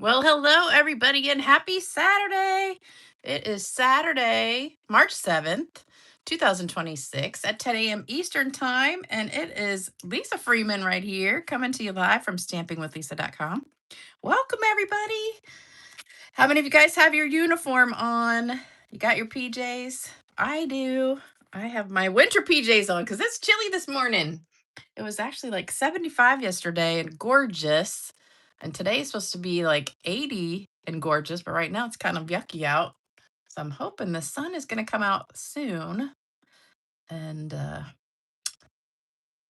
Well, hello, everybody, and happy Saturday. It is Saturday, March 7th, 2026 at 10 a.m. Eastern Time, and it is Lisa Freeman right here coming to you live from stampingwithlisa.com. Welcome, everybody. How many of you guys have your uniform on? You got your PJs? I do. I have my winter PJs on because it's chilly this morning. It was actually like 75 yesterday and gorgeous. And today is supposed to be like 80 and gorgeous, but right now it's kind of yucky out. So I'm hoping the sun is going to come out soon and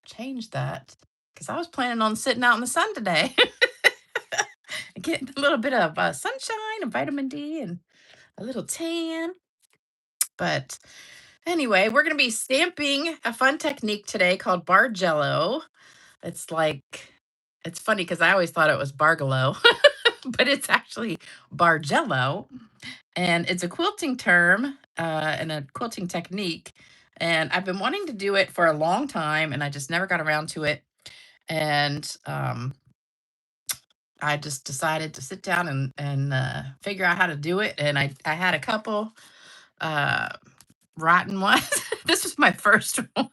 change that because I was planning on sitting out in the sun today and getting a little bit of sunshine and vitamin D and a little tan. But anyway, we're going to be stamping a fun technique today called Bargello. It's like, it's funny because I always thought it was Bargello, but it's actually Bargello. And it's a quilting term and a quilting technique. And I've been wanting to do it for a long time and I just never got around to it. And I just decided to sit down and figure out how to do it. And I had a couple uh, rotten ones. This was my first one.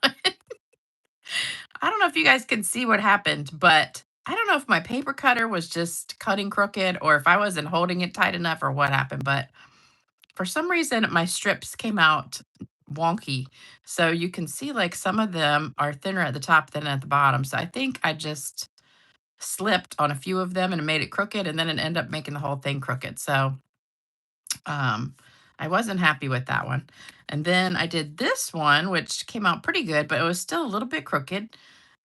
I don't know if you guys can see what happened, but I don't know if my paper cutter was just cutting crooked or if I wasn't holding it tight enough or what happened, but for some reason my strips came out wonky. So you can see like some of them are thinner at the top than at the bottom. So I think I just slipped on a few of them and it made it crooked and then it ended up making the whole thing crooked. So um I wasn't happy with that one. And then I did this one, which came out pretty good, but it was still a little bit crooked.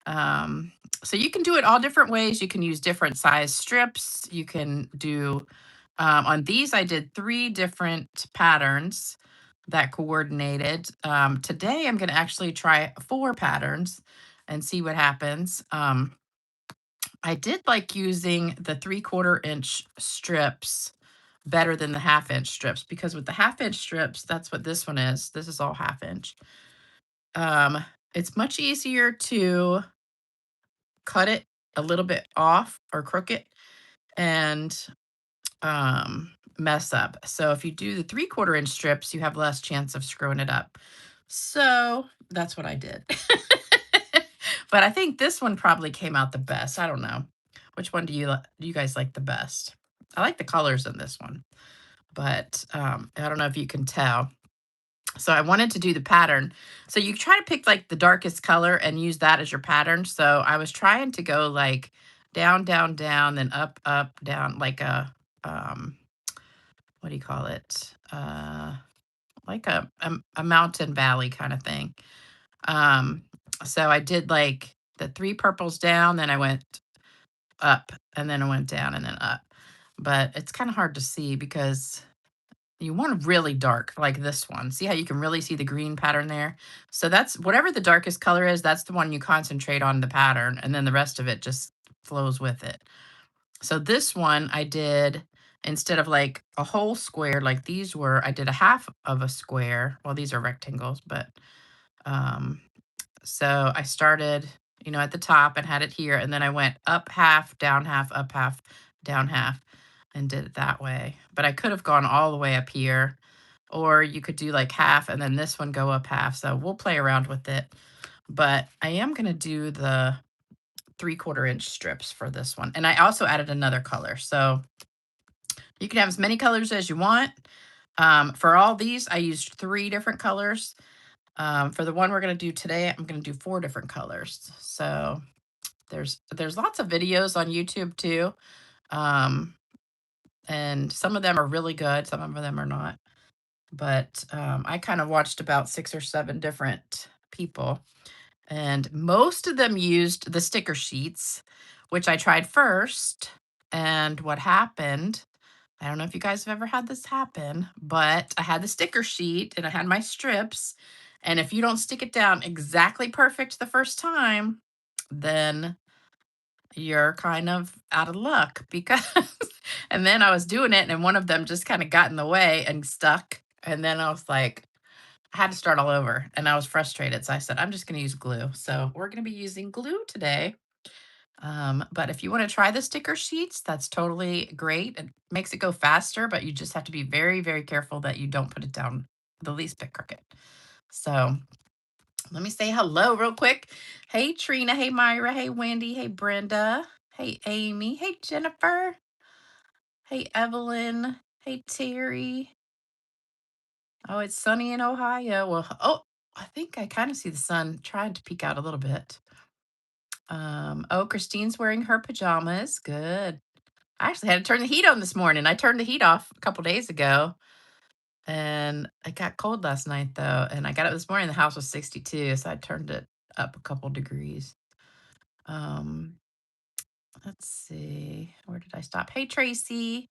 Um, so you can do it all different ways. You can use different size strips. You can do, on these, I did 3 different patterns that coordinated. Today, I'm going to actually try 4 patterns and see what happens. I did like using the 3/4 inch strips better than the 1/2 inch strips because with the 1/2 inch strips, that's what this one is. This is all 1/2 inch. Um, it's much easier to cut it a little bit off or crooked and mess up. So if you do the 3/4 inch strips, you have less chance of screwing it up. So that's what I did. But I think this one probably came out the best. I don't know. Which one do you guys like the best? I like the colors in this one, but I don't know if you can tell. So I wanted to do the pattern. So you try to pick like the darkest color and use that as your pattern. So I was trying to go like down, down, down, then up, up, down, like um, what do you call it? Like a mountain valley kind of thing. Um, so I did like the 3 purples down, then I went up, and then I went down and then up. But it's kind of hard to see because you want really dark like this one. See how you can really see the green pattern there? So that's whatever the darkest color is, that's the one you concentrate on the pattern, and then the rest of it just flows with it. So this one I did instead of like a whole square like these were, I did a half of a square. Well, these are rectangles, but um so I started, at the top and had it here, and then I went up half, down half, up half, down half, and did it that way. But I could have gone all the way up here, or you could do like half and then this one go up half. So we'll play around with it. But I am going to do the 3/4 inch strips for this one. And I also added another color. So you can have as many colors as you want. For all these, I used 3 different colors. For the one we're going to do today, I'm going to do 4 different colors. So there's lots of videos on YouTube too. Um, and some of them are really good, some of them are not. But I kind of watched about 6 or 7 different people, and most of them used the sticker sheets, which I tried first. And what happened, I don't know if you guys have ever had this happen, but I had the sticker sheet and I had my strips. And if you don't stick it down exactly perfect the first time, then you're kind of out of luck because and then I was doing it and one of them just kind of got in the way and stuck. And then I was like, I had to start all over and I was frustrated. So I said, I'm just going to use glue. So we're going to be using glue today. But if you want to try the sticker sheets, that's totally great. It makes it go faster, but you just have to be very, very careful that you don't put it down the least bit crooked. So let me say hello real quick. Hey, Trina. Hey, Myra. Hey, Wendy. Hey, Brenda. Hey, Amy. Hey, Jennifer. Hey, Evelyn. Hey, Terry. Oh, it's sunny in Ohio. Well, oh, I think I kind of see the sun trying to peek out a little bit. Oh, Christine's wearing her pajamas. Good. I actually had to turn the heat on this morning. I turned the heat off a couple days ago, and it got cold last night though. And I got up this morning, the house was 62, so I turned it up a couple degrees. Um, let's see, where did I stop? Hey Tracy,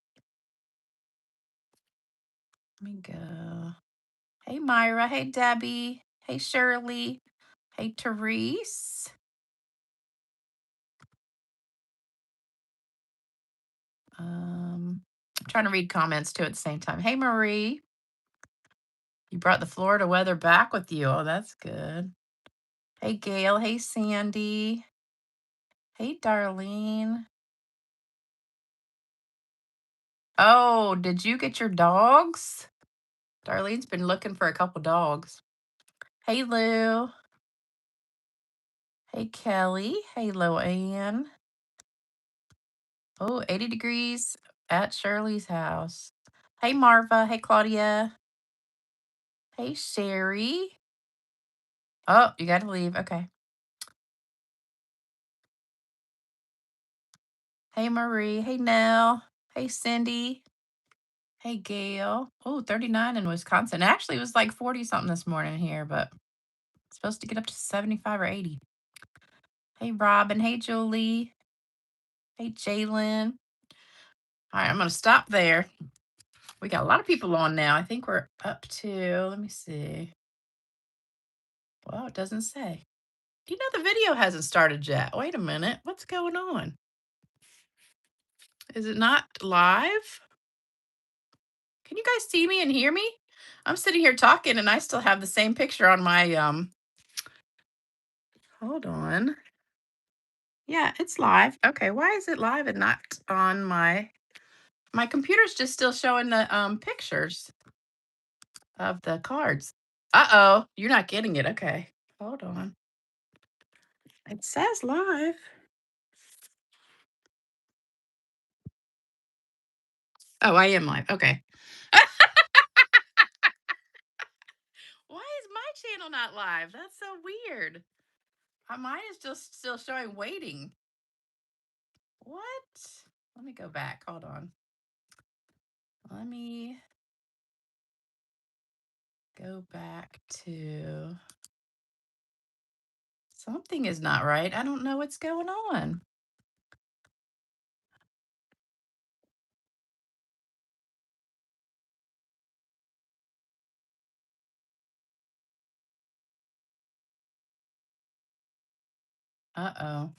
let me go. Hey Myra, hey Debbie, hey Shirley, hey Therese. I'm trying to read comments too at the same time. Hey Marie, you brought the Florida weather back with you. Oh, that's good. Hey Gail, hey Sandy, hey Darlene. Oh, did you get your dogs? Darlene's been looking for a couple dogs. Hey Lou, hey Kelly, hey Loanne. Oh, 80 degrees at Shirley's house. Hey Marva, hey Claudia, hey Sherry. Oh, you gotta leave. Okay. Hey Marie, hey Nell, hey Cindy, hey Gail. Oh, 39 in Wisconsin. Actually, it was like 40 something this morning here, but it's supposed to get up to 75 or 80. Hey Robin, hey Julie, hey Jalen. All right, I'm gonna stop there. We got a lot of people on now. I think we're up to, let me see. Well, it doesn't say. You know, the video hasn't started yet. Wait a minute. What's going on? Is it not live? Can you guys see me and hear me? I'm sitting here talking and I still have the same picture on my hold on. Yeah, it's live. Okay, why is it live and not on my computer's just still showing the pictures of the cards. Uh-oh, you're not getting it. Okay. Hold on. It says live. Oh, I am live. Okay. Why is my channel not live? That's so weird. Mine is just still showing waiting. What? Let me go back. Hold on. Let me go back to something is not right. I don't know what's going on. Uh-oh.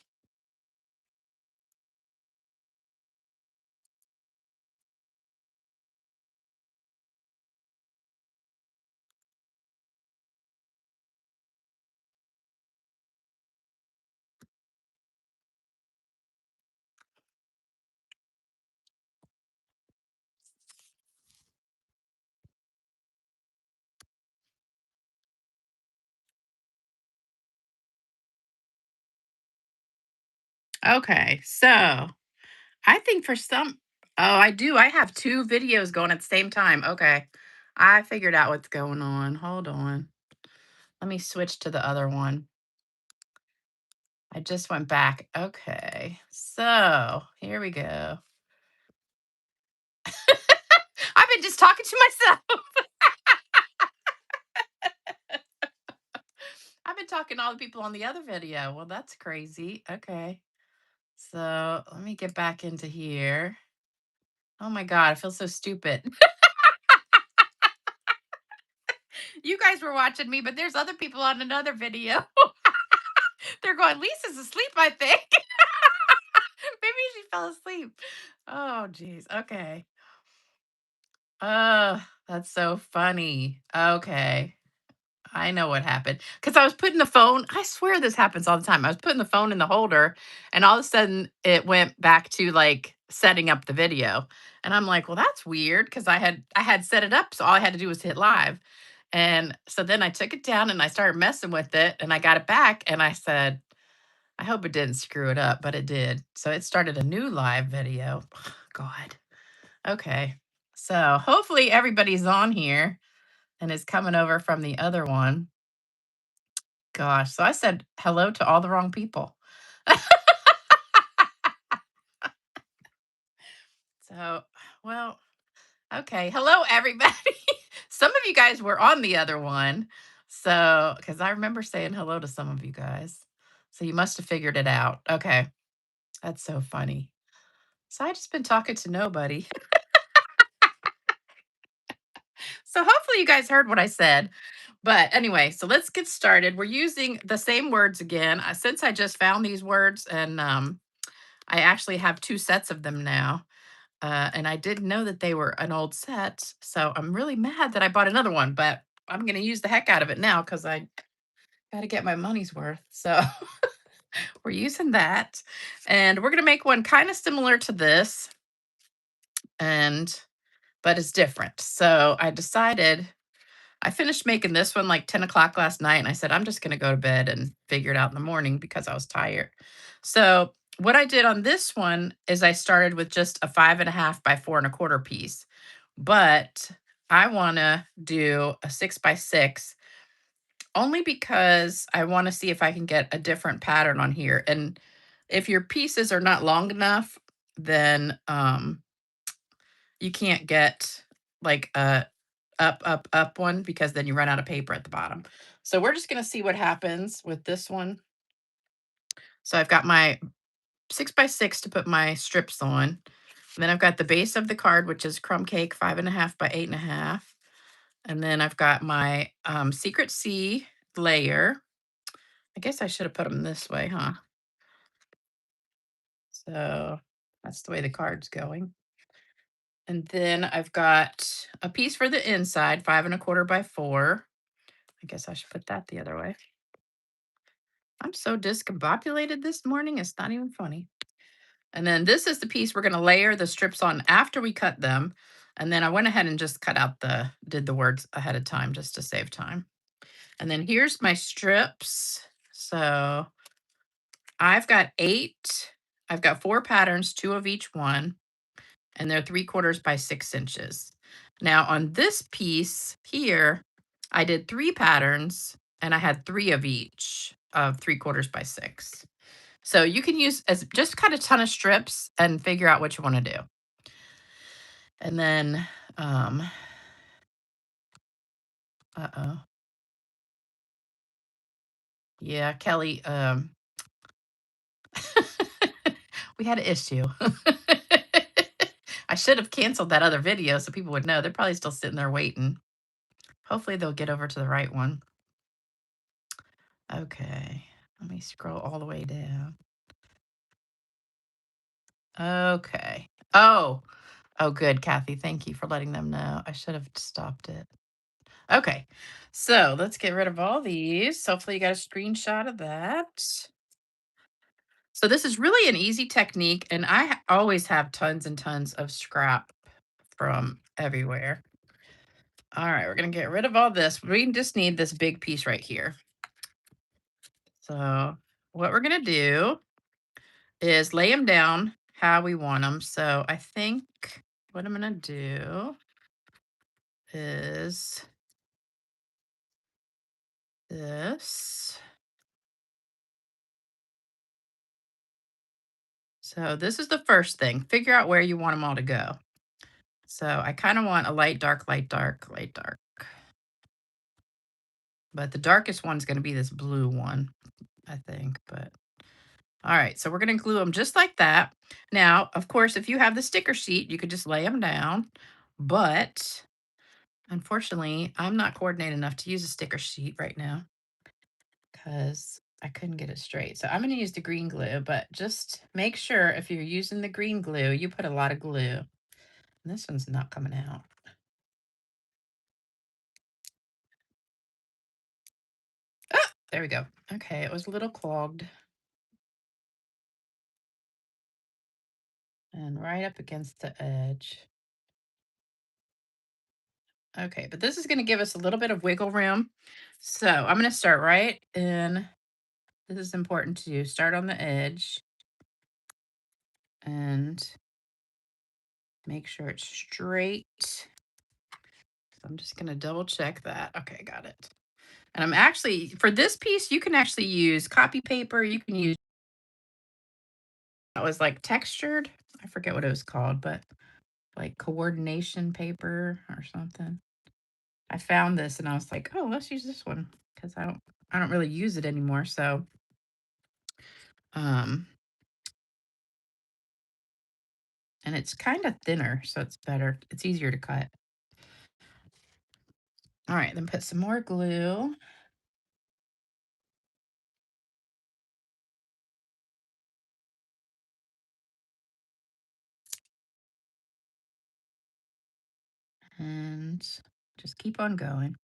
Okay. So I think for some, oh, I do. I have two videos going at the same time. Okay. I figured out what's going on. Hold on. Let me switch to the other one. I just went back. Okay. So here we go. I've been just talking to myself. I've been talking to all the people on the other video. Well, that's crazy. Okay. So let me get back into here. Oh my God, I feel so stupid. You guys were watching me, but there's other people on another video. They're going, Lisa's asleep, I think. Maybe she fell asleep. Oh, geez. Okay. That's so funny. Okay. I know what happened because I was putting the phone. I swear this happens all the time. I was putting the phone in the holder, and all of a sudden it went back to like setting up the video. And I'm like, well, that's weird because I had set it up, so all I had to do was hit live. And so then I took it down and I started messing with it, and I got it back, and I said, I hope it didn't screw it up, but it did. So it started a new live video. God. Okay. So hopefully everybody's on here and is coming over from the other one. Gosh, so I said hello to all the wrong people. So, well, okay. Hello, everybody. Some of you guys were on the other one. So, because I remember saying hello to some of you guys. So you must have figured it out. Okay. That's so funny. So I just been talking to nobody. So hopefully you guys heard what I said. But anyway, so let's get started. We're using the same words again. Since I just found these words and I actually have two sets of them now. And I didn't know that they were an old set. So I'm really mad that I bought another one, but I'm going to use the heck out of it now because I got to get my money's worth. So we're using that. And we're going to make one kind of similar to this, and but it's different. So I decided I finished making this one like 10 o'clock last night. And I said, I'm just going to go to bed and figure it out in the morning because I was tired. So, what I did on this one is I started with just a 5.5 by 4.25 piece, but I want to do a 6 by 6 only because I want to see if I can get a different pattern on here. And if your pieces are not long enough, then you can't get like a up one because then you run out of paper at the bottom. So we're just going to see what happens with this one. So I've got my 6 by 6 to put my strips on. And then I've got the base of the card, which is crumb cake 5.5 by 8.5. And then I've got my secret C layer. I guess I should have put them this way, huh? So that's the way the card's going. And then I've got a piece for the inside, 5.25 by 4. I guess I should put that the other way. I'm so discombobulated this morning, it's not even funny. And then this is the piece we're gonna layer the strips on after we cut them. And then I went ahead and just cut out did the words ahead of time just to save time. And then here's my strips. So I've got 8. I've got 4 patterns, 2 of each one, and they're 3/4 by 6 inches. Now on this piece here, I did 3 patterns and I had 3 of each of 3/4 by 6. So you can use as just cut a ton of strips and figure out what you want to do. And then, uh-oh. Yeah, Kelly, we had an issue. I should have canceled that other video so people would know. They're probably still sitting there waiting. Hopefully they'll get over to the right one. Okay. Let me scroll all the way down. Okay. Oh, good, Kathy. Thank you for letting them know. I should have stopped it. Okay. So let's get rid of all these. Hopefully you got a screenshot of that. So this is really an easy technique, and always have tons and tons of scrap from everywhere. All right, we're gonna get rid of all this. We just need this big piece right here. So what we're gonna do is lay them down how we want them. So I think what I'm gonna do is this. So this is the first thing. Figure out where you want them all to go. So I kind of want a light, dark, light, dark, light, dark. But the darkest one's going to be this blue one, I think. But all right, so we're going to glue them just like that. Now, of course, if you have the sticker sheet, you could just lay them down. But unfortunately, I'm not coordinated enough to use a sticker sheet right now because I couldn't get it straight. So I'm going to use the green glue, but just make sure if you're using the green glue, you put a lot of glue. And this one's not coming out. There we go. Okay, it was a little clogged and right up against the edge. Okay, but this is going to give us a little bit of wiggle room. So I'm going to start right in. This is important to start on the edge and make sure it's straight. So I'm just going to double check that. Okay, got it. And I'm actually, for this piece, you can actually use copy paper. You can use, that was like textured. I forget what it was called, but like coordination paper or something. I found this and I was like, oh, let's use this one because I don't really use it anymore. So, um, and it's kind of thinner, so it's better. It's easier to cut. All right, then put some more glue. And just keep on going.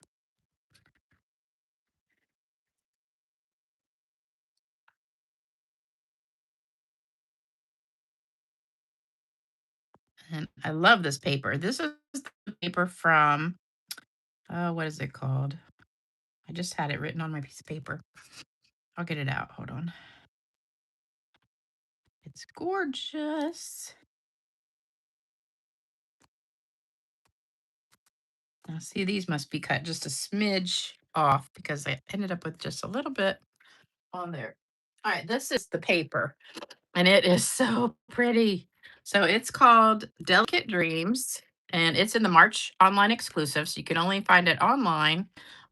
And I love this paper. This is the paper from, what is it called? I just had it written on my piece of paper. I'll get it out. Hold on. It's gorgeous. Now, see, these must be cut just a smidge off because I ended up with just a little bit on there. All right, this is the paper, and it is so pretty. So it's called Delicate Dreams, and it's in the March online exclusive. So you can only find it online,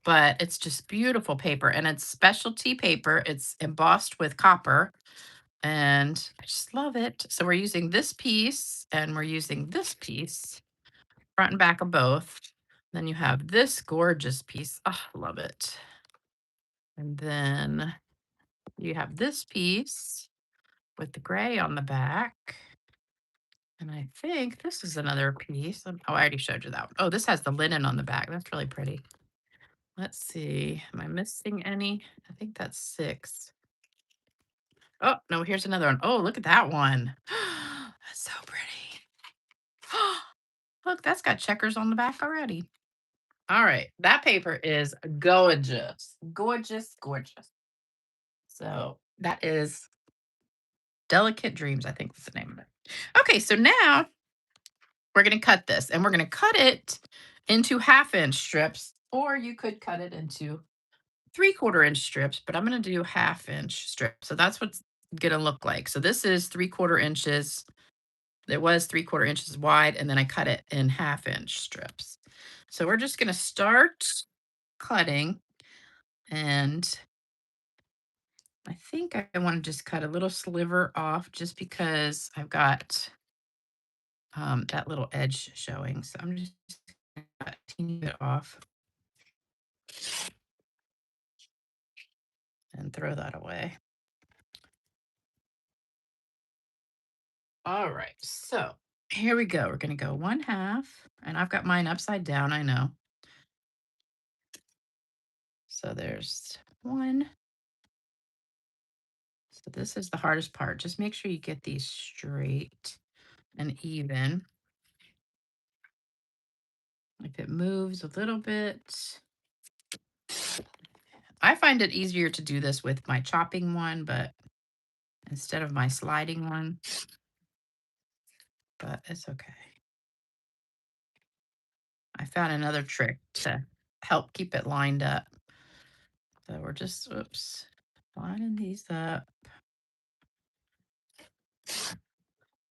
but it's just beautiful paper, and it's specialty paper. It's embossed with copper, and I just love it. So we're using this piece, and we're using this piece, front and back of both. Then you have this gorgeous piece. Oh, love it. And then you have this piece with the gray on the back. And I think this is another piece. Oh, I already showed you that one. Oh, this has the linen on the back. That's really pretty. Let's see. Am I missing any? I think that's 6. Oh, no, here's another one. Oh, look at that one. That's so pretty. Look, that's got checkers on the back already. All right. That paper is gorgeous. Gorgeous, gorgeous. So that is Delicate Dreams, I think is the name of it. Okay, so now we're going to cut this and we're going to cut it into 1/2 inch strips, or you could cut it into 3/4 inch strips, but I'm going to do 1/2 inch strips. So that's what's going to look like. So this is 3/4 inches. It was 3/4 inches wide, and then I cut it in 1/2 inch strips. So we're just going to start cutting, and I think I want to just cut a little sliver off just because I've got that little edge showing. So I'm just gonna cut a teeny bit off and throw that away. All right, so here we go. We're gonna go 1/2, and I've got mine upside down, I know. So there's one. So this is the hardest part. Just make sure you get these straight and even. If it moves a little bit, I find it easier to do this with my chopping one, but instead of my sliding one, but it's okay. I found another trick to help keep it lined up. So we're just, oops, lining these up.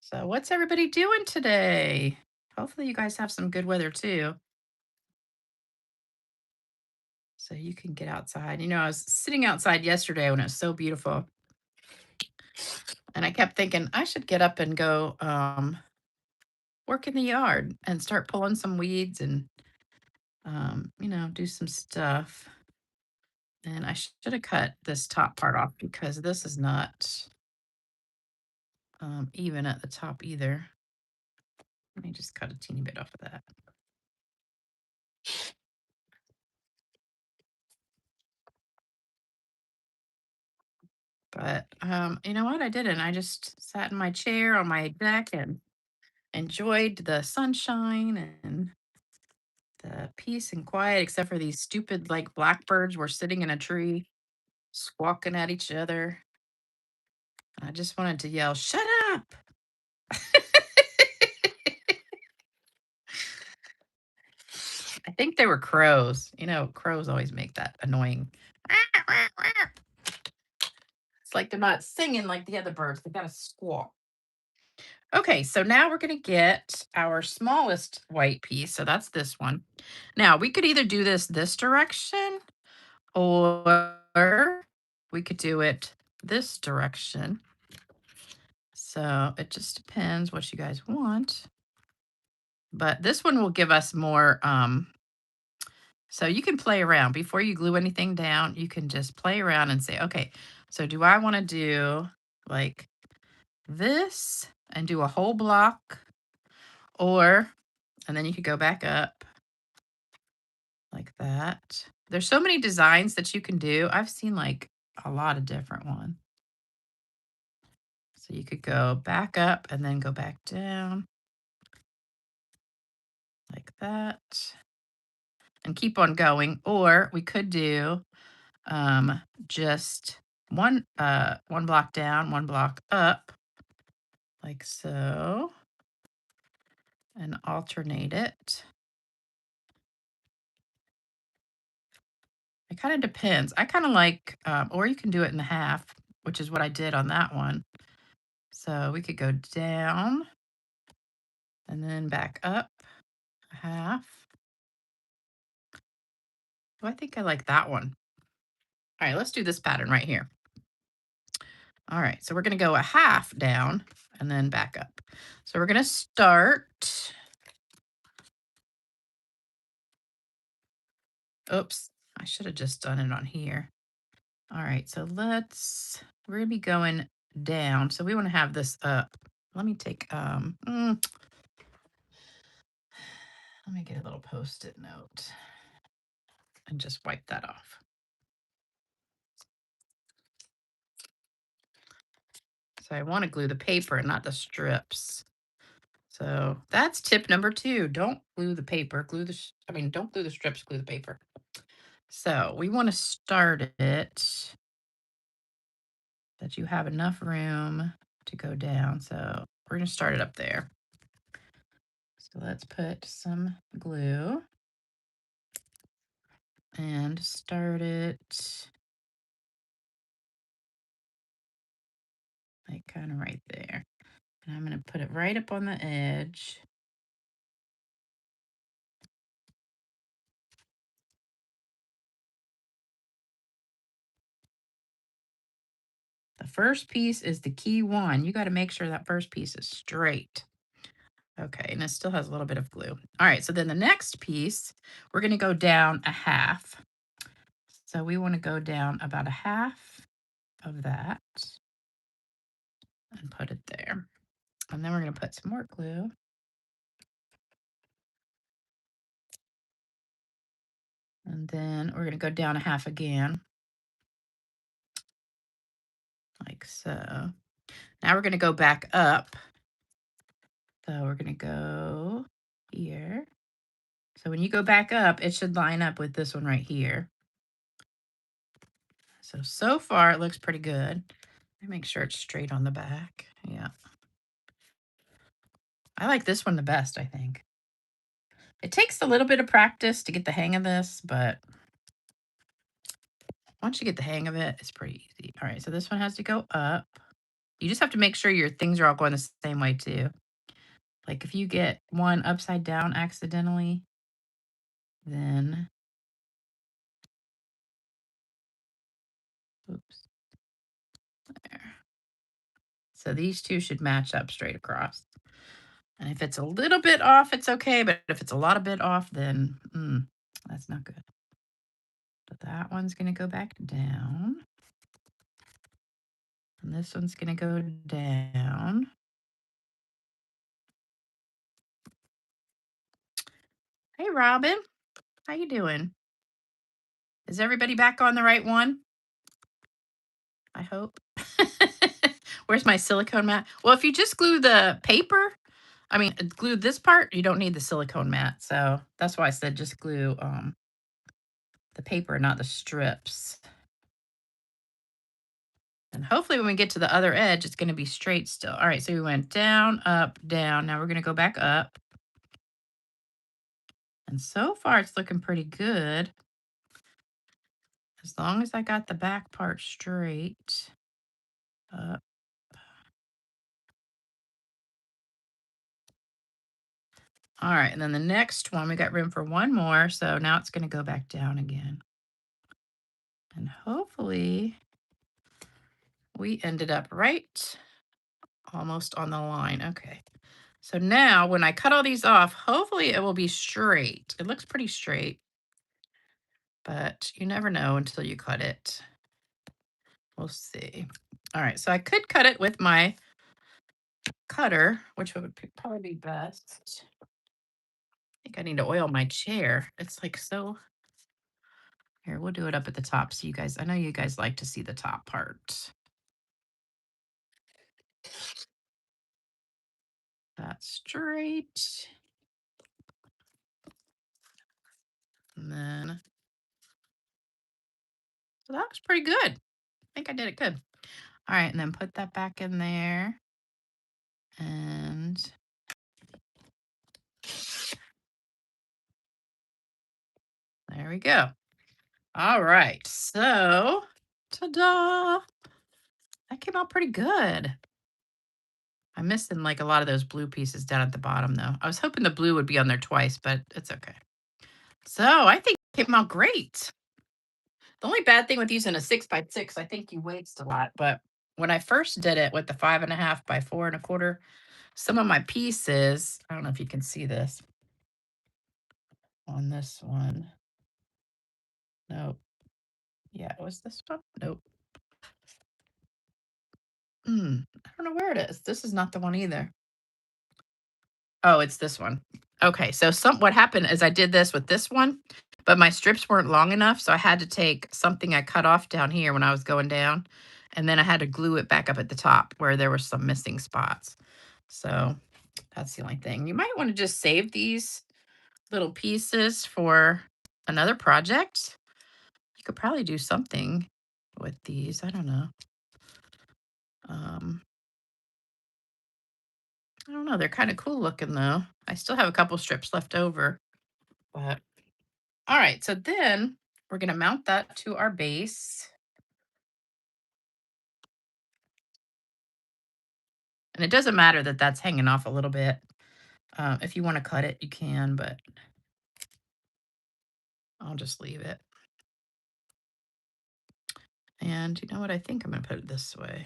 So what's everybody doing today? Hopefully you guys have some good weather too. So you can get outside. I was sitting outside yesterday when it was so beautiful. And I kept thinking I should get up and go work in the yard and start pulling some weeds and do some stuff. And I should have cut this top part off because this is not even at the top either. Let me just cut a teeny bit off of that. But you know what? I didn't. I just sat in my chair on my deck and enjoyed the sunshine and the peace and quiet, except for these stupid like blackbirds were sitting in a tree squawking at each other. I just wanted to yell, "Shut up!" I think they were crows. You know, crows always make that annoying. It's like they're not singing like the other birds. They got to squawk. Okay, so now we're going to get our smallest white piece. So that's this one. Now we could either do this direction or we could do it this direction. So it just depends what you guys want. But this one will give us more so you can play around before you glue anything down. You can just play around and say, okay, so do I want to do like this and do a whole block, or, and then you could go back up like that. There's so many designs that you can do. I've seen like a lot of different ones. So you could go back up and then go back down like that and keep on going. Or we could do just one block down, one block up like so, and alternate it. It kind of depends. I kind of like, or you can do it in the half, which is what I did on that one. So we could go down and then back up a half. Oh, I think I like that one. All right, let's do this pattern right here. All right, so we're going to go a half down and then back up. So we're going to start. Oops, I should have just done it on here. All right, so we're going to be going down. So we want to have this up. Let me take, let me get a little post-it note and just wipe that off. So I want to glue the paper and not the strips. So that's tip number 2. Don't glue the paper. Don't glue the strips, glue the paper. So we want to start it that you have enough room to go down. So we're going to start it up there. So let's put some glue and start it like kind of right there. And I'm going to put it right up on the edge. The first piece is the key one. You got to make sure that first piece is straight. Okay, and it still has a little bit of glue. All right, so then the next piece, we're going to go down a half. So we want to go down about a half of that and put it there. And then we're going to put some more glue. And then we're going to go down a half again, like so. Now we're going to go back up. So we're going to go here. So when you go back up, it should line up with this one right here. So far it looks pretty good. Make sure it's straight on the back. Yeah. I like this one the best, I think. It takes a little bit of practice to get the hang of this, but once you get the hang of it, it's pretty easy. All right, so this one has to go up. You just have to make sure your things are all going the same way too. Like if you get one upside down accidentally, then, oops, there. So these two should match up straight across. And if it's a little bit off, it's okay. But if it's a lot of bit off, then that's not good. But that one's going to go back down. And this one's going to go down. Hey, Robin. How you doing? Is everybody back on the right one? I hope. Where's my silicone mat? Well, if you just glue the paper, I mean, glue this part, you don't need the silicone mat. So that's why I said just glue the paper, not the strips. And hopefully when we get to the other edge, it's going to be straight still. All right, so we went down, up, down. Now we're going to go back up. And so far it's looking pretty good. As long as I got the back part straight. Up. All right, and then the next one, we got room for one more. So now it's going to go back down again. And hopefully we ended up right almost on the line. Okay. So now when I cut all these off, hopefully it will be straight. It looks pretty straight, but you never know until you cut it. We'll see. All right, so I could cut it with my cutter, which would probably be best. I think I need to oil my chair. It's like so. Here, we'll do it up at the top so you guys, I know you guys like to see the top part. That's straight. And then, so that was pretty good. I think I did it good. All right, and then put that back in there. And there we go. All right, so ta-da! That came out pretty good. I'm missing like a lot of those blue pieces down at the bottom though. I was hoping the blue would be on there twice, but it's okay. So I think it came out great. The only bad thing with using a 6x6, I think you waste a lot. But when I first did it with the 5.5 by 4 1/4, some of my pieces, I don't know if you can see this on this one. Nope. Yeah, it was this one. Nope. I don't know where it is. This is not the one either. Oh, it's this one. Okay, so what happened is I did this with this one, but my strips weren't long enough, so I had to take something I cut off down here when I was going down, and then I had to glue it back up at the top where there were some missing spots. So that's the only thing. You might want to just save these little pieces for another project. You could probably do something with these. I don't know. Um, I don't know. They're kind of cool looking though. I still have a couple strips left over, but all right. So then we're going to mount that to our base. And it doesn't matter that that's hanging off a little bit. If you want to cut it, you can, but I'll just leave it. And you know what? I think I'm going to put it this way.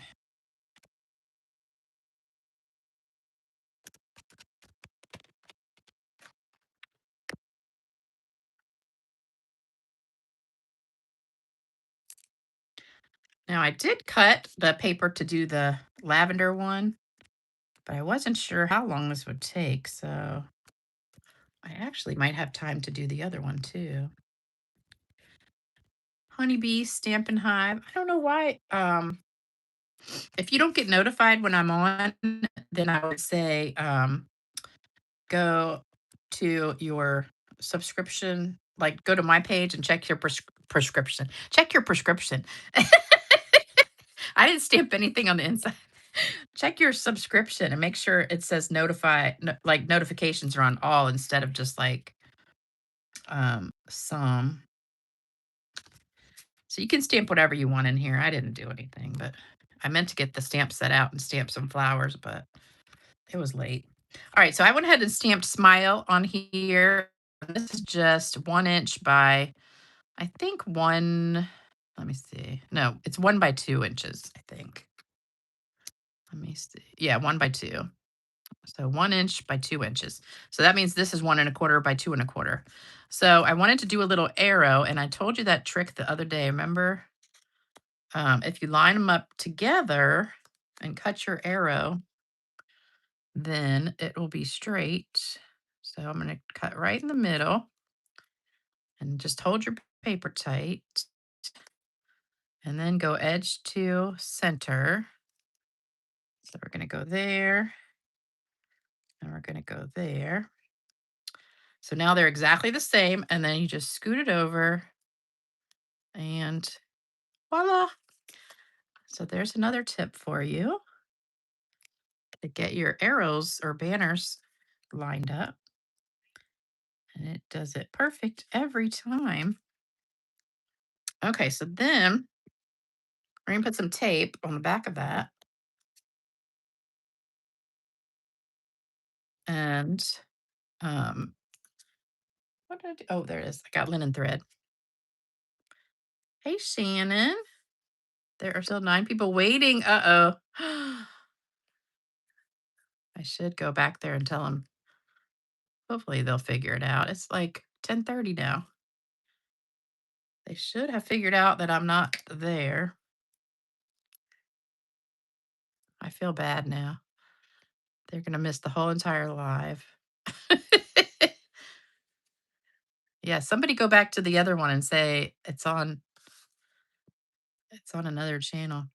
Now I did cut the paper to do the lavender one, but I wasn't sure how long this would take. So I actually might have time to do the other one too. Honeybee Stampin' Hive. I don't know why. If you don't get notified when I'm on, then I would say go to your subscription, like go to my page and check your prescription. Check your prescription. I didn't stamp anything on the inside. Check your subscription and make sure it says like notifications are on all instead of just like some. So you can stamp whatever you want in here. I didn't do anything, but I meant to get the stamp set out and stamp some flowers, but it was late. All right, so I went ahead and stamped Smile on here. This is just 1 inch by, I think let me see. No, it's 1 by 2 inches, I think. Let me see. Yeah, 1 by 2. So 1 inch by 2 inches. So that means this is 1 1/4 by 2 1/4. So I wanted to do a little arrow, and I told you that trick the other day. Remember, if you line them up together and cut your arrow, then it will be straight. So I'm going to cut right in the middle and just hold your paper tight. and then go edge to center. So we're going to go there, and we're going to go there. So now they're exactly the same, and then you just scoot it over, and voila. So there's another tip for you to get your arrows or banners lined up. And it does it perfect every time. Okay, so then we're gonna put some tape on the back of that. And um, what did I do? Oh, there it is. I got linen thread. Hey, Shannon. There are still 9 people waiting. Uh-oh. I should go back there and tell them. Hopefully they'll figure it out. It's like 10:30 now. They should have figured out that I'm not there. I feel bad now. They're gonna miss the whole entire live. Yeah, somebody go back to the other one and say it's on another channel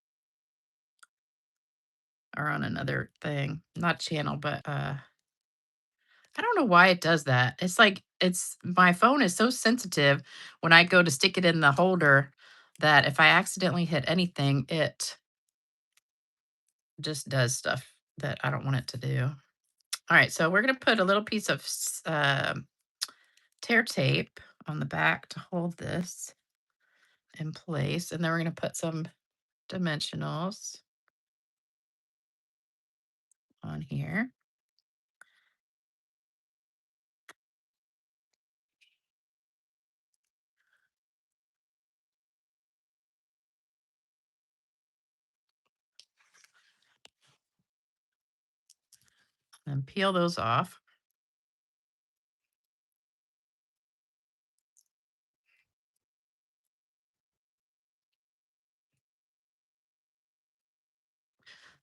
or on another thing. Not channel, but I don't know why it does that. It's like it's my phone is so sensitive when I go to stick it in the holder that if I accidentally hit anything, it just does stuff that I don't want it to do. All right, so we're gonna put a little piece of tear tape on the back to hold this in place, and then we're gonna put some dimensionals on here. And peel those off.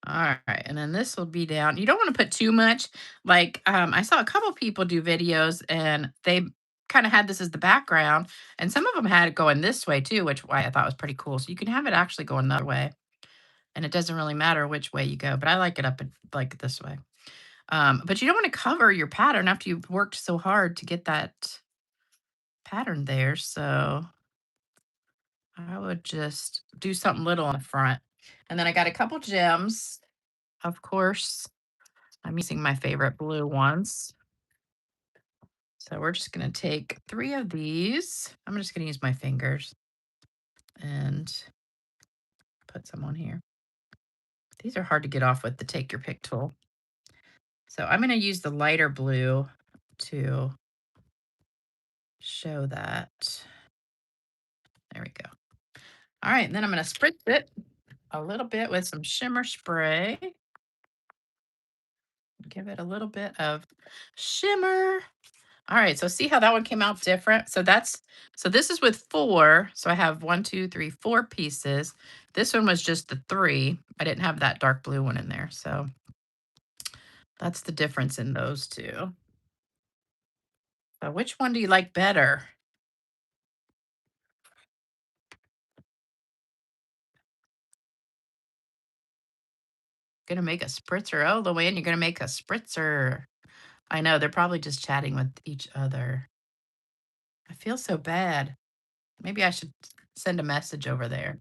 All right, and then this will be down. You don't want to put too much. Like I saw a couple people do videos, and they kind of had this as the background, and some of them had it going this way too, which why I thought was pretty cool. So you can have it actually go another way, and it doesn't really matter which way you go. But I like it up like this way. But you don't want to cover your pattern after you've worked so hard to get that pattern there. So I would just do something little on the front, and then I got a couple gems, of course. I'm using my favorite blue ones. So we're just going to take 3 of these. I'm just going to use my fingers and put some on here. These are hard to get off with the take your pick tool. So I'm going to use the lighter blue to show that. There we go. All right, and then I'm going to spritz it a little bit with some shimmer spray. Give it a little bit of shimmer. All right, so see how that one came out different? So this is with 4. So I have 1, 2, 3, 4 pieces. This one was just the 3. I didn't have that dark blue one in there. So that's the difference in those two. So which one do you like better? Gonna make a spritzer. Oh, Luann, you're gonna make a spritzer. I know, they're probably just chatting with each other. I feel so bad. Maybe I should send a message over there.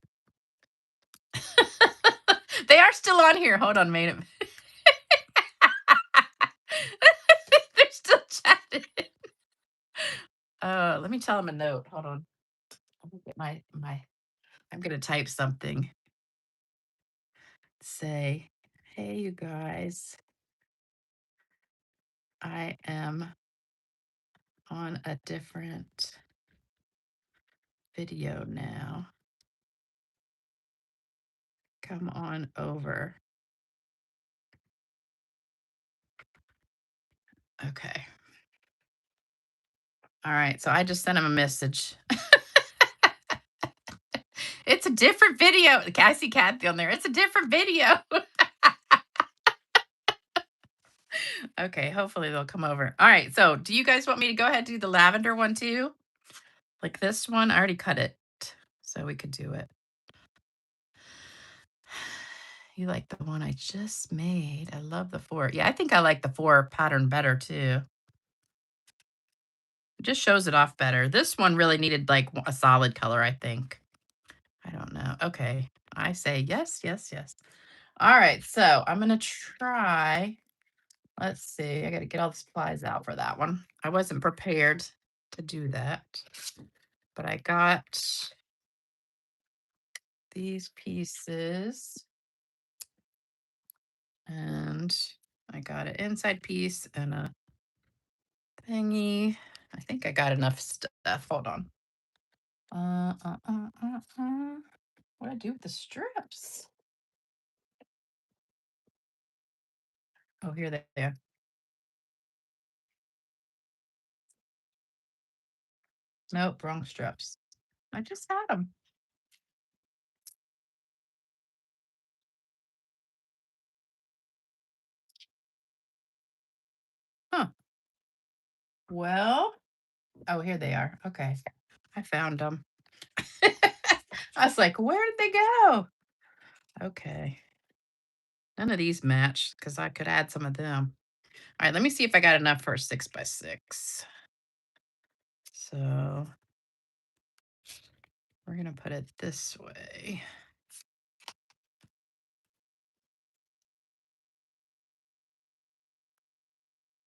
They are still on here. Hold on, made it. They're still chatting. Let me tell them a note. Hold on. Let me get my. I'm gonna type something. Say, hey, you guys. I am on a different video now. Come on over. Okay. All right. So I just sent him a message. It's a different video. I see Kathy on there. It's a different video. Okay. Hopefully they'll come over. All right. So do you guys want me to go ahead and do the lavender one too? Like this one? I already cut it. So we could do it. You like the one I just made. I love the 4. Yeah, I think I like the 4 pattern better too. It just shows it off better. This one really needed like a solid color, I think. I don't know. Okay. I say yes, yes, yes. All right. So I'm going to try. Let's see. I got to get all the supplies out for that one. I wasn't prepared to do that, but I got these pieces and I got an inside piece and a thingy. I think I got enough stuff. Hold on. Uh, uh, uh, uh. What do I do with the strips? Oh, here they are. Nope, wrong strips. I just had them. Huh. Well, oh, here they are. Okay. I found them. I was like, where did they go? Okay. None of these match because I could add some of them. All right, let me see if I got enough for a 6x6. So we're going to put it this way.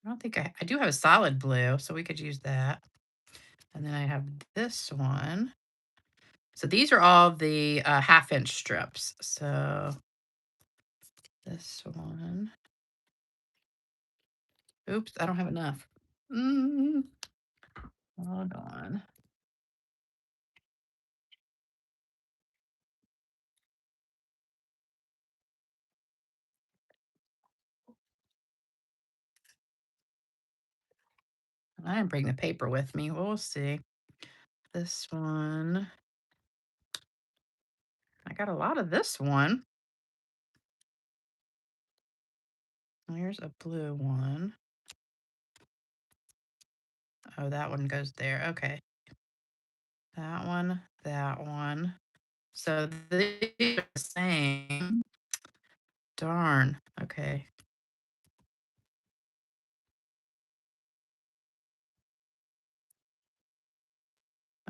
I don't think I do have a solid blue, so we could use that. And then I have this one. So these are all the 1/2 inch strips. So this one. Oops, I don't have enough. Mm, hold on. I didn't bring the paper with me. We'll see. This one. I got a lot of this one. Here's a blue one. Oh, that one goes there. Okay. That one, that one. So these are the same. Darn. Okay.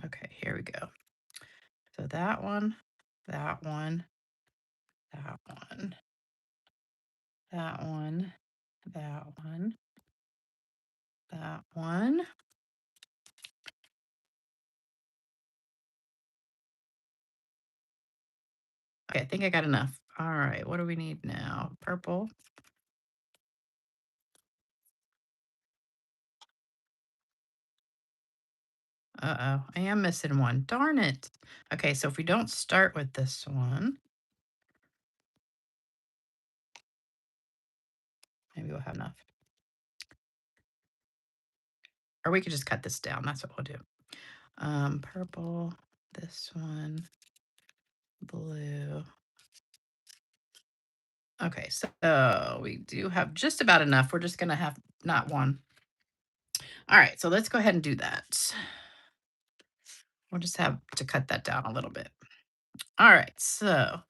Okay, here we go. So that one, that one, that one, that one, that one, that one. Okay, I think I got enough. All right, what do we need now? Purple. Uh-oh, I am missing one. Darn it. Okay, so if we don't start with this one, maybe we'll have enough. Or we could just cut this down. That's what we'll do. Purple, this one, blue. Okay, so we do have just about enough. We're just gonna have not one. All right, so let's go ahead and do that. We'll just have to cut that down a little bit. All right, so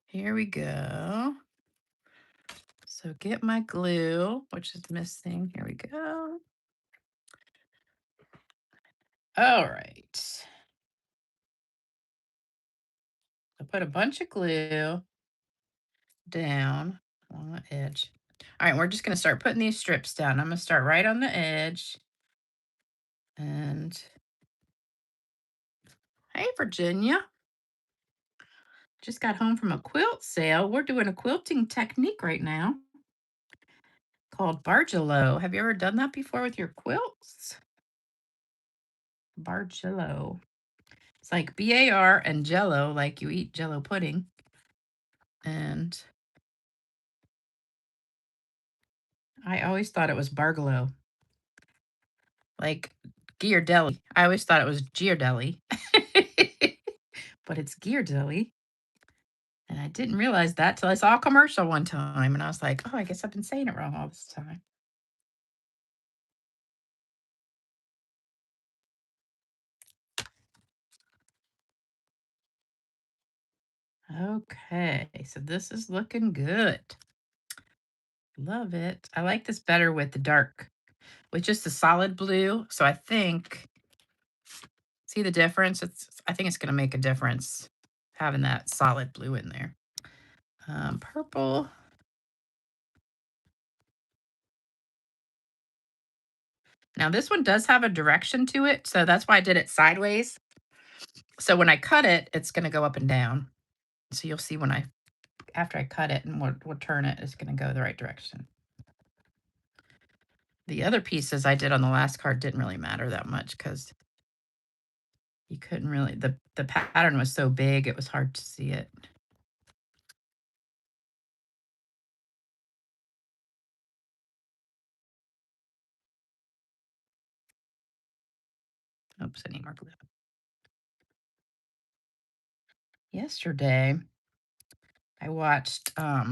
here we go. So get my glue, which is missing. Here we go. All right. I put a bunch of glue down on the edge. All right, we're just going to start putting these strips down. I'm going to start right on the edge. And hey, Virginia. Just got home from a quilt sale. We're doing a quilting technique right now called Bargello. Have you ever done that before with your quilts? Bargello. It's like BAR and jello, like you eat jello pudding. And I always thought it was Bargello, like Ghirardelli. I always thought it was Ghirardelli, but it's Ghirardelli. And I didn't realize that till I saw a commercial one time. And I was like, oh, I guess I've been saying it wrong all this time. Okay, so this is looking good. Love it. I like this better with the dark, with just the solid blue. So I think, see the difference? I think it's going to make a difference having that solid blue in there. Purple. Now this one does have a direction to it, so that's why I did it sideways. So when I cut it, it's going to go up and down. So you'll see when after I cut it and we'll turn it, it's going to go the right direction. The other pieces I did on the last card didn't really matter that much because you couldn't really, the pattern was so big, it was hard to see it. Oops, I need more glue. Yesterday, I watched a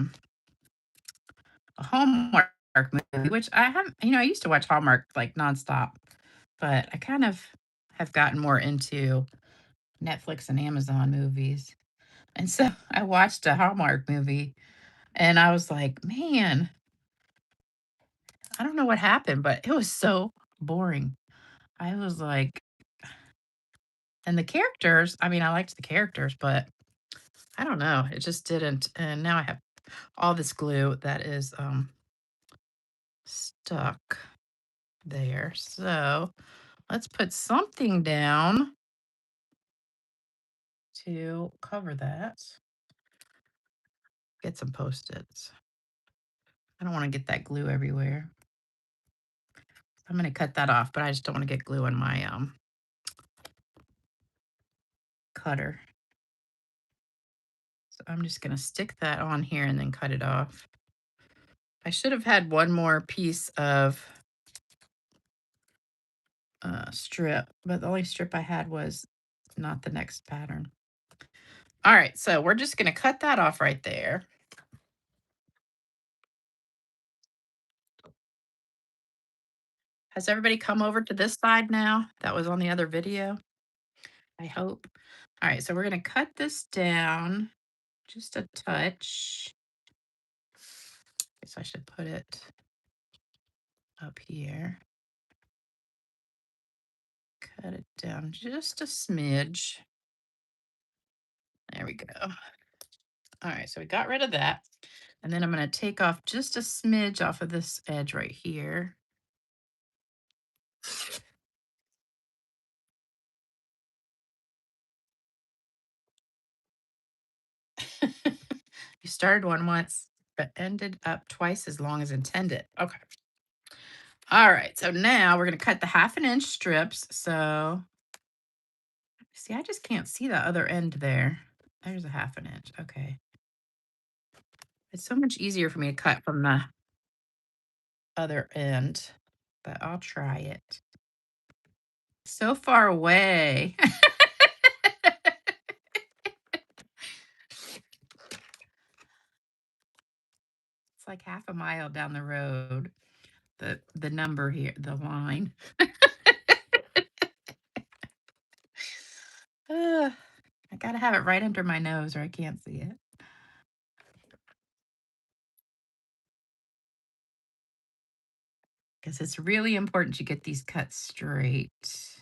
Hallmark movie, which I haven't, I used to watch Hallmark like nonstop, but I kind of have gotten more into Netflix and Amazon movies. And so I watched a Hallmark movie and I was like, man, I don't know what happened, but it was so boring. I was like, and the characters, I mean, I liked the characters, but I don't know, it just didn't. And now I have all this glue that is stuck there. So let's put something down to cover that. Get some Post-its. I don't want to get that glue everywhere. I'm going to cut that off, but I just don't want to get glue on my cutter. So I'm just going to stick that on here and then cut it off. I should have had one more piece of strip, but the only strip I had was not the next pattern. All right, so we're just going to cut that off right there. Has everybody come over to this side now? That was on the other video, I hope. All right, so we're going to cut this down just a touch. Guess I should put it up here. Cut it down just a smidge. There we go. All right, so we got rid of that. And then I'm going to take off just a smidge off of this edge right here. You started one once, but ended up twice as long as intended. Okay. All right, so now we're going to cut the 1/2 inch strips. So, see, I just can't see the other end there. There's a 1/2 inch. Okay. It's so much easier for me to cut from the other end, but I'll try it. So far away. It's like 1/2 mile down the road. The number here, the line. Ugh, I gotta have it right under my nose or I can't see it. Because it's really important you get these cuts straight.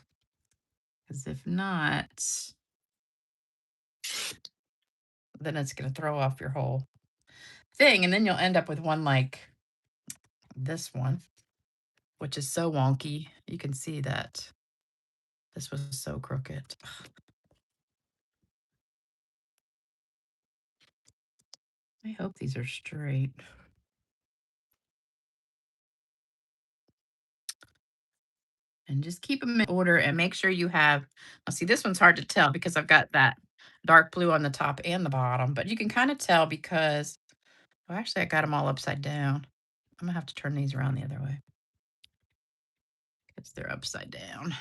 Because if not, then it's gonna throw off your whole thing, and then you'll end up with one like this one, which is so wonky. You can see that this was so crooked. I hope these are straight. And just keep them in order and make sure you have, now see, this one's hard to tell because I've got that dark blue on the top and the bottom, but you can kind of tell because, well, actually I got them all upside down. I'm gonna have to turn these around the other way because they're upside down.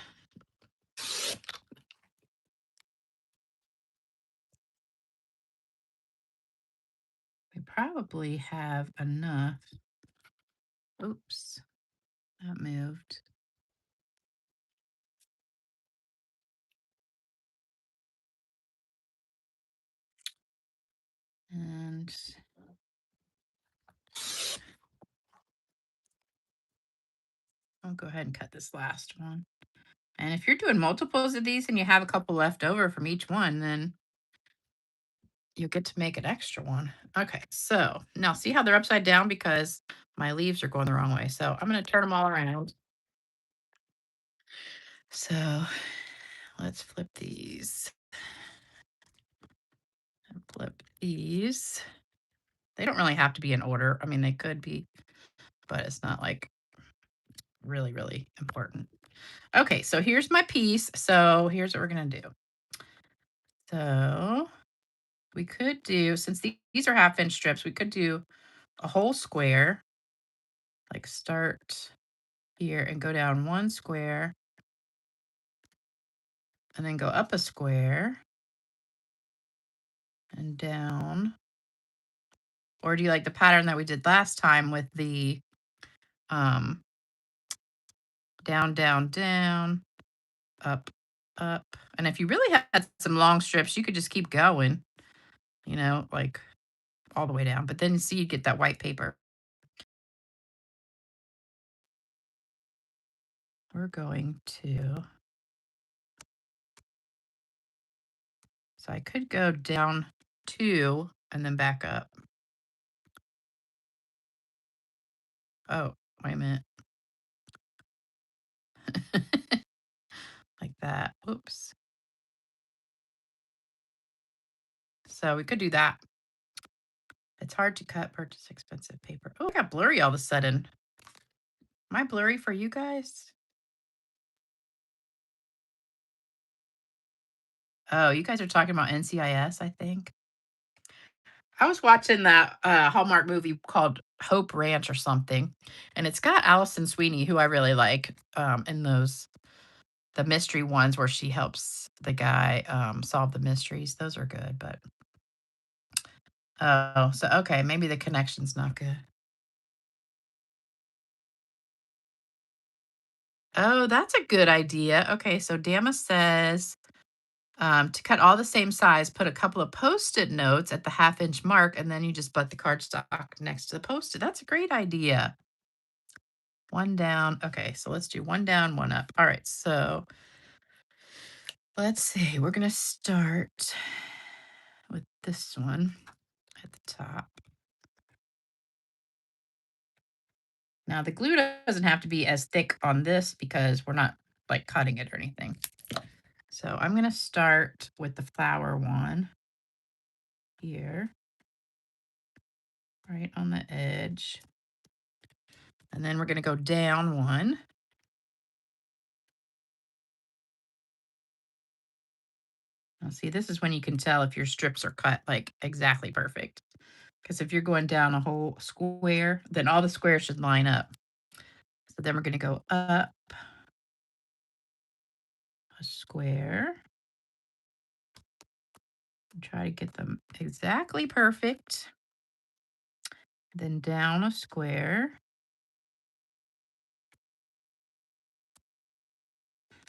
We probably have enough. Oops, that moved. And I'll go ahead and cut this last one. And if you're doing multiples of these and you have a couple left over from each one, then you'll get to make an extra one. Okay, so now see how they're upside down because my leaves are going the wrong way. So I'm going to turn them all around. So let's flip these and flip these. They don't really have to be in order. I mean, they could be, but it's not like really, really important. Okay, so here's my piece. So here's what we're going to do. So we could do, since these are 1/2 inch strips, we could do a whole square, like start here and go down 1 square and then go up a square and down. Or do you like the pattern that we did last time with the um, down, down, down, up, up? And if you really had some long strips, you could just keep going, like all the way down. But then see, you get that white paper. We're going to, so I could go down 2 and then back up. Oh, wait a minute. Like that. Oops. So we could do that. It's hard to cut, purchase expensive paper. Oh, it got blurry all of a sudden. Am I blurry for you guys? Oh, you guys are talking about NCIS, I think. I was watching that Hallmark movie called Hope Ranch or something, and it's got Allison Sweeney, who I really like, in the mystery ones where she helps the guy solve the mysteries. Those are good, but oh, so okay, maybe the connection's not good. Oh, that's a good idea. Okay, so Dama says to cut all the same size, put a couple of post-it notes at the 1/2 inch mark, and then you just put the cardstock next to the post-it. That's a great idea. One down. Okay, so let's do one down, one up. All right, so let's see. We're going to start with this one at the top. Now, the glue doesn't have to be as thick on this because we're not like cutting it or anything. So I'm going to start with the flower one here, right on the edge. And then we're going to go down one. Now, see, this is when you can tell if your strips are cut like exactly perfect. Because if you're going down a whole square, then all the squares should line up. So then we're going to go up a square. And try to get them exactly perfect. Then down a square.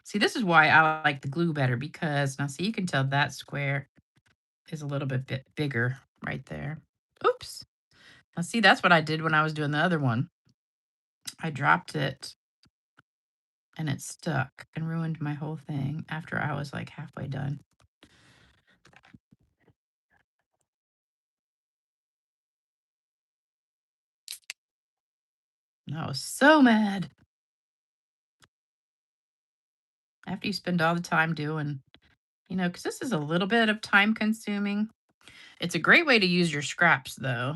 See, this is why I like the glue better because now see, you can tell that square is a little bit bigger right there. Oops. Now see, that's what I did when I was doing the other one. I dropped it and it stuck and ruined my whole thing after I was like halfway done. And I was so mad after you spend all the time doing, because this is a little bit of time consuming. It's a great way to use your scraps though,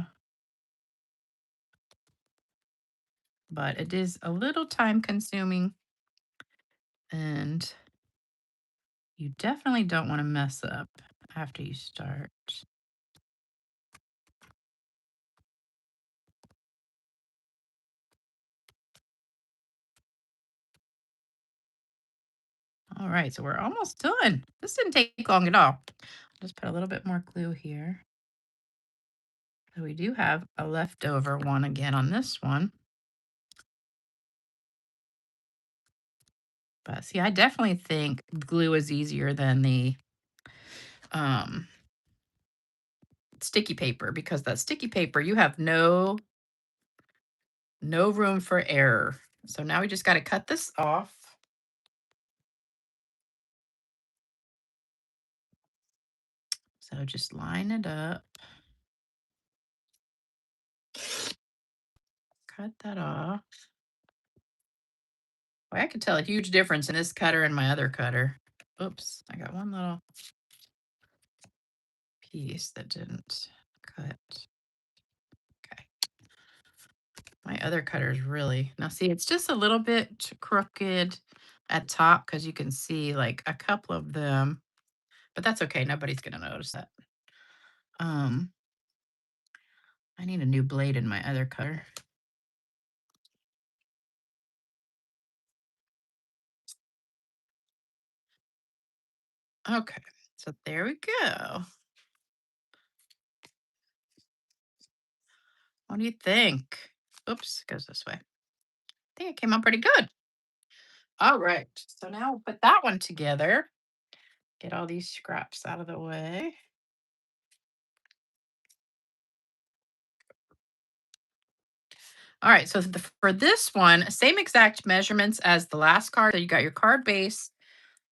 but it is a little time consuming and you definitely don't want to mess up after you start. All right, so we're almost done. This didn't take long at all. Just put a little bit more glue here. So we do have a leftover one again on this one. But see, I definitely think glue is easier than the um sticky paper, because that sticky paper, you have no room for error. So now we just got to cut this off. So just line it up, cut that off. Boy, I could tell a huge difference in this cutter and my other cutter. Oops, I got one little piece that didn't cut. Okay. My other cutter is really, now see, it's just a little bit crooked at top because you can see like a couple of them, but that's okay. Nobody's gonna notice that. Um, I need a new blade in my other cutter. Okay, so there we go. What do you think? Oops, goes this way. I think it came out pretty good. All right, so now we'll put that one together. Get all these scraps out of the way. All right, so for this one, same exact measurements as the last card. So you got your card base,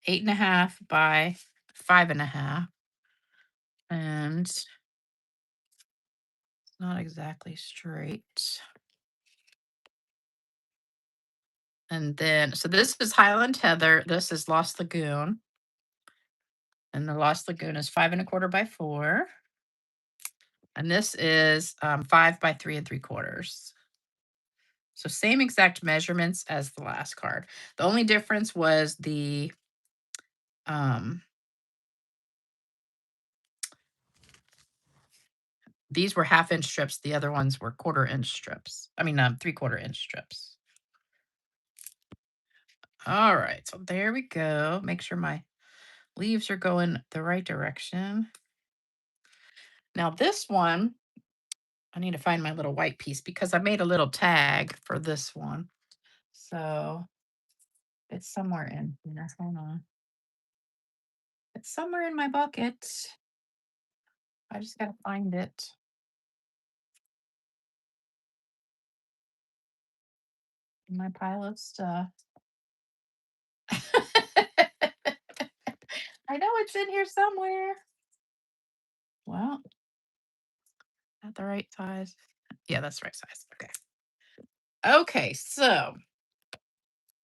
8.5 by 5.5. And it's not exactly straight. And then, so this is Highland Heather. This is Lost Lagoon. And the Lost Lagoon is 5.25 by 4. And this is 5 by 3 3/4. So same exact measurements as the last card. The only difference was um, these were 1/2 inch strips. The other ones were 1/4 inch strips. I mean, 3/4 inch strips. All right, so there we go. Make sure my leaves are going the right direction. Now this one, I need to find my little white piece because I made a little tag for this one. So it's somewhere in here. Hold on. It's somewhere in my bucket. I just gotta find it in my pile of stuff. I know it's in here somewhere. Well, at the right size. Yeah, that's the right size. Okay. Okay, so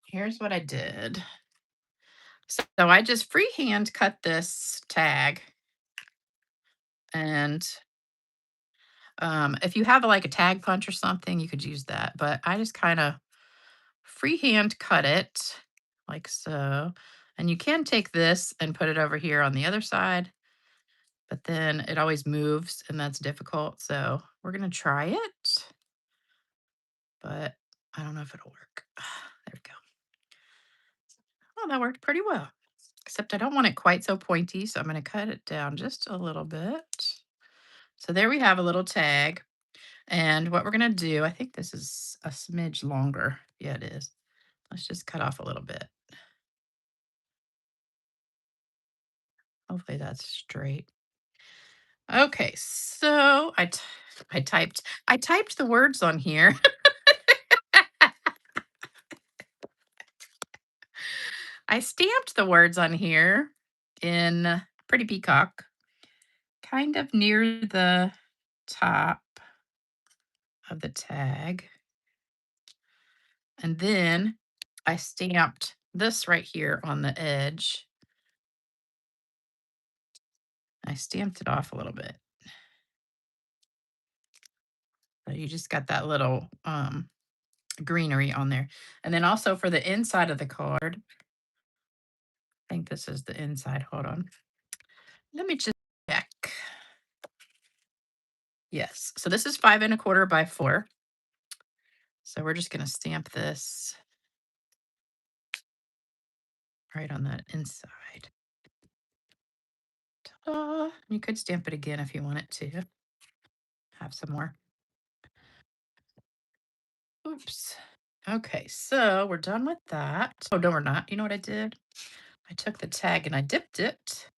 here's what I did. So I just freehand cut this tag. And if you have like a tag punch or something, you could use that. But I just kind of freehand cut it like so. And you can take this and put it over here on the other side, but then it always moves and that's difficult. So we're going to try it, but I don't know if it'll work. There we go. Oh, that worked pretty well. Except I don't want it quite so pointy, so I'm going to cut it down just a little bit. So there we have a little tag. And what we're going to do, I think this is a smidge longer. Yeah, it is. Let's just cut off a little bit. Hopefully that's straight. Okay, so I typed the words on here. I stamped the words on here in Pretty Peacock, kind of near the top of the tag. And then I stamped this right here on the edge. I stamped it off a little bit. So you just got that little greenery on there. And then also for the inside of the card, I think this is the inside. Hold on. Let me just check. Yes. So this is 5 1/4 by 4. So we're just going to stamp this right on that inside. Ta-da. You could stamp it again if you wanted to. Have some more. Oops. Okay, so we're done with that. Oh, no, we're not. You know what I did? I took the tag and I dipped it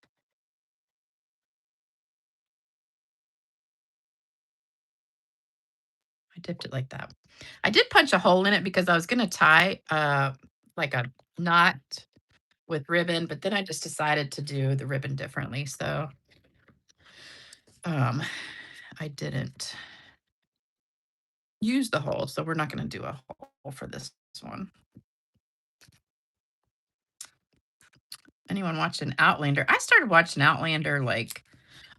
I dipped it like that. I did punch a hole in it because I was gonna tie, like a knot with ribbon, but then I just decided to do the ribbon differently, so, um, I didn't use the hole, so we're not gonna do a hole for this one. Anyone watching Outlander? I started watching Outlander, like,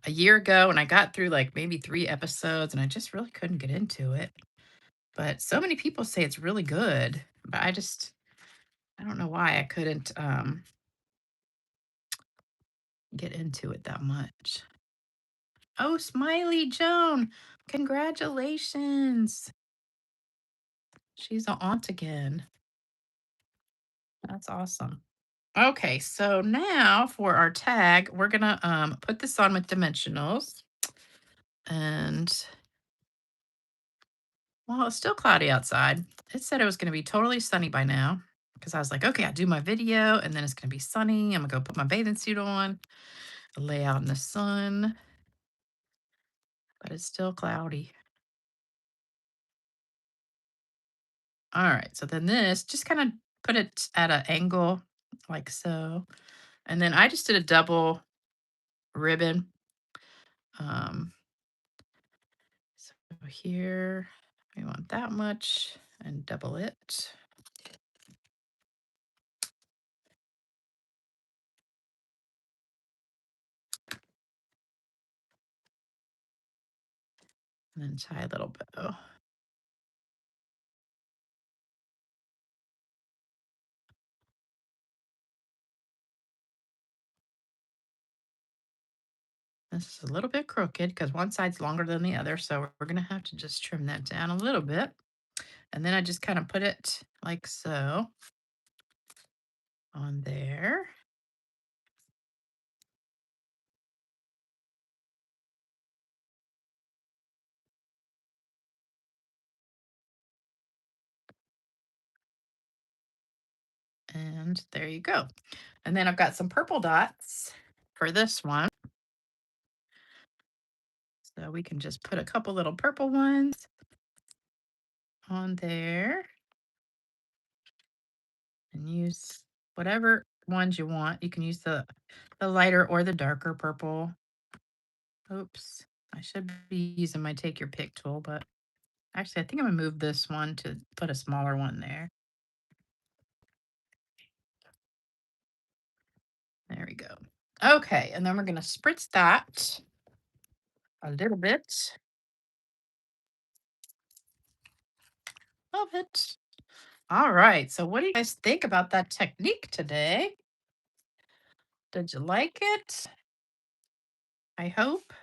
a year ago, and I got through, like, maybe 3 episodes, and I just really couldn't get into it, but so many people say it's really good, but I don't know why I couldn't, get into it that much. Oh, Smiley Joan, congratulations. She's a aunt again. That's awesome. Okay, so now for our tag, we're gonna put this on with dimensionals. And well, it's still cloudy outside. It said it was gonna be totally sunny by now. Because I was like, okay, I'll do my video and then it's gonna be sunny. I'm gonna go put my bathing suit on, lay out in the sun, but it's still cloudy. All right, so then this, just kind of put it at an angle like so. And then I just did a double ribbon. Um, so here we want that much and double it. And then tie a little bow. This is a little bit crooked because one side's longer than the other. So we're going to have to just trim that down a little bit. And then I just kind of put it like so on there. And there you go. And then I've got some purple dots for this one. So we can just put a couple little purple ones on there and use whatever ones you want. You can use the lighter or the darker purple. Oops. I should be using my take your pick tool, but actually I think I'm gonna move this one to put a smaller one there. There we go. Okay, and then we're gonna spritz that a little bit of it. All right. So what do you guys think about that technique today? Did you like it? I hope.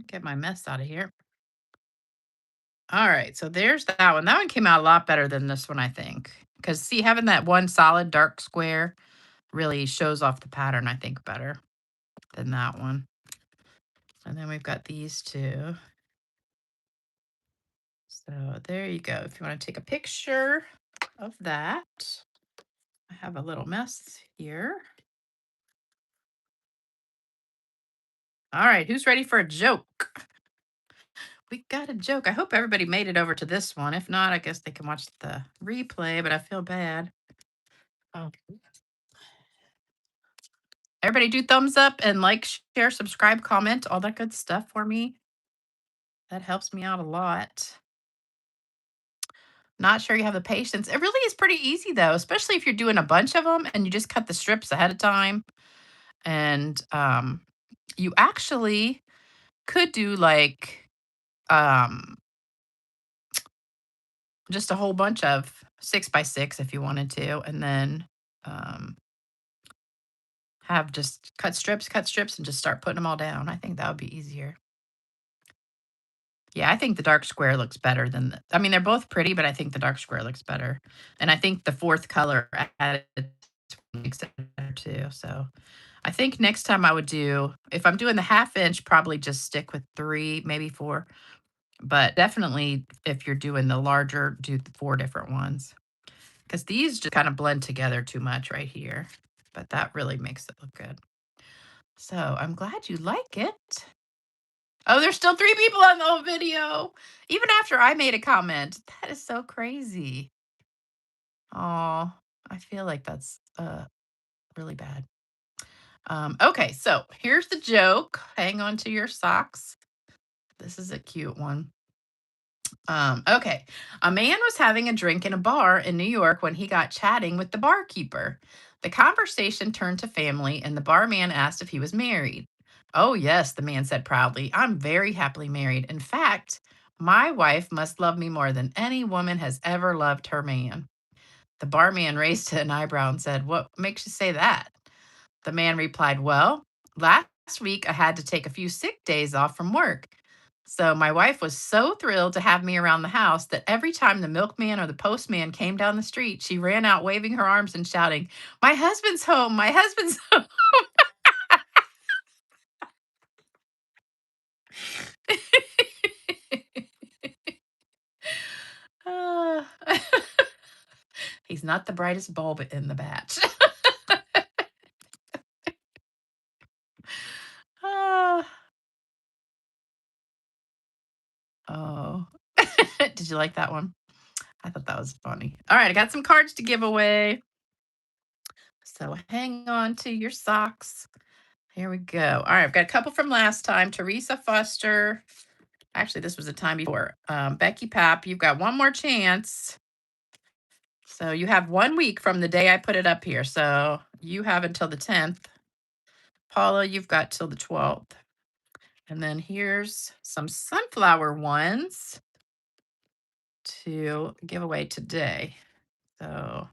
Get my mess out of here. All right. So there's that one. That one came out a lot better than this one, I think. Because see, having that one solid dark square really shows off the pattern, I think, better than that one. And then we've got these two. So there you go. If you want to take a picture of that, I have a little mess here. All right. Who's ready for a joke? We got a joke. I hope everybody made it over to this one. If not, I guess they can watch the replay, but I feel bad. Oh. Everybody do thumbs up and like, share, subscribe, comment, all that good stuff for me. That helps me out a lot. Not sure you have the patience. It really is pretty easy though, especially if you're doing a bunch of them and you just cut the strips ahead of time. And you actually could do like um, just a whole bunch of 6x6 if you wanted to, and then um, have just cut strips, and just start putting them all down. I think that would be easier. Yeah, I think the dark square looks better than the I mean, they're both pretty, but I think the dark square looks better. And I think the fourth color added makes it better too. So I think next time I would do, if I'm doing the half inch, probably just stick with 3, maybe 4. But definitely if you're doing the larger, do the 4 different ones. Because these just kind of blend together too much right here. But that really makes it look good. So I'm glad you like it. Oh, there's still 3 people on the whole video, even after I made a comment. That is so crazy. Oh, I feel like that's, really bad. Okay, so here's the joke. Hang on to your socks. This is a cute one. Okay. A man was having a drink in a bar in New York when he got chatting with the barkeeper. The conversation turned to family, and the barman asked if he was married. Oh, yes, the man said proudly. I'm very happily married. In fact, my wife must love me more than any woman has ever loved her man. The barman raised an eyebrow and said, What makes you say that? The man replied, Well, last week I had to take a few sick days off from work. So my wife was so thrilled to have me around the house that every time the milkman or the postman came down the street, she ran out waving her arms and shouting, My husband's home, my husband's home. Ah. He's not the brightest bulb in the batch. Ah. Oh. Did you like that one? I thought that was funny. All right, I got some cards to give away. So hang on to your socks. Here we go. All right, I've got a couple from last time. Teresa Foster. Actually, this was a time before. Becky Papp, you've got one more chance. So you have 1 week from the day I put it up here. So you have until the 10th. Paula, you've got till the 12th. And then here's some sunflower ones to give away today. So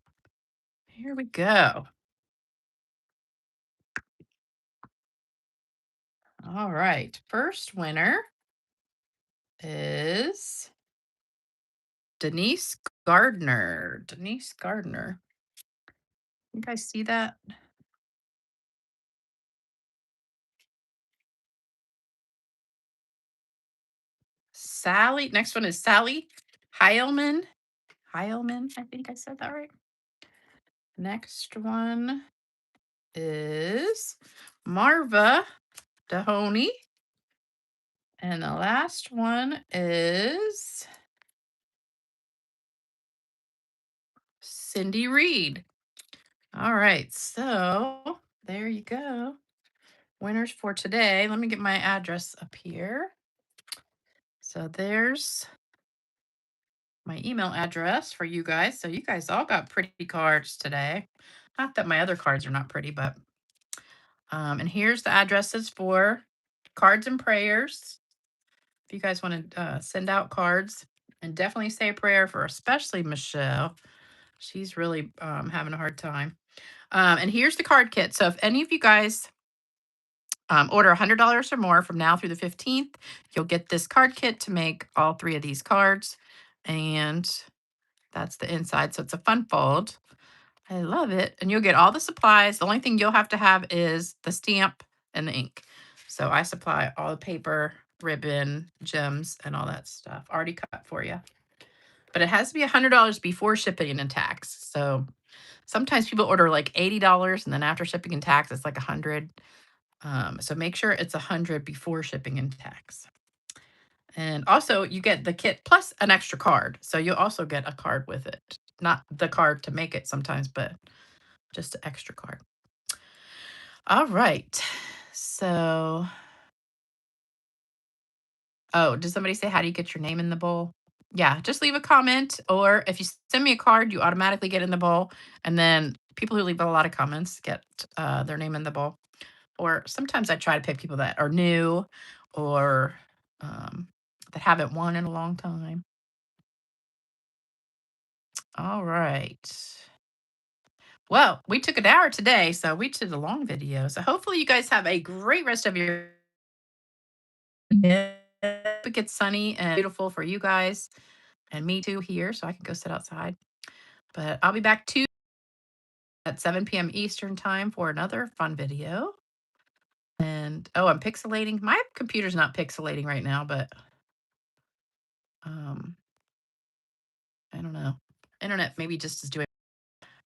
here we go. All right. First winner is Denise Gardner. Denise Gardner. You guys see that? Sally. Next one is Sally Heilman. Heilman, I think I said that right. Next one is Marva Dahoney. And the last one is Cindy Reed. All right. So there you go. Winners for today. Let me get my address up here. So there's my email address for you guys. So you guys all got pretty cards today. Not that my other cards are not pretty, but and here's the addresses for cards and prayers. If you guys want to send out cards, and definitely say a prayer for especially Michelle. She's really having a hard time. And here's the card kit. So if any of you guys order $100 or more from now through the 15th, you'll get this card kit to make all 3 of these cards. And that's the inside. So it's a fun fold. I love it. And you'll get all the supplies. The only thing you'll have to have is the stamp and the ink. So I supply all the paper, ribbon, gems, and all that stuff already cut for you. But it has to be $100 before shipping and tax. So sometimes people order like $80 and then after shipping and tax, it's like 100. So make sure it's 100 before shipping and tax. And also you get the kit plus an extra card. So you'll also get a card with it. Not the card to make it sometimes, but just an extra card. All right. So, oh, did somebody say how do you get your name in the bowl? Yeah, just leave a comment, or if you send me a card, you automatically get in the bowl. And then people who leave a lot of comments get their name in the bowl. Or sometimes I try to pick people that are new or um, that haven't won in a long time. All right. Well, we took an hour today, so we did a long video. So hopefully you guys have a great rest of your day. It gets sunny and beautiful for you guys and me too here, so I can go sit outside. But I'll be back too at 7 p.m. Eastern time for another fun video. And oh, I'm pixelating. My computer's not pixelating right now, but um, I don't know. Internet maybe just is doing.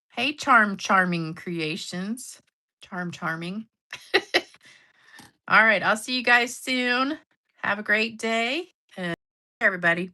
Hey, Charming Creations. Charming. All right, I'll see you guys soon. Have a great day, and everybody.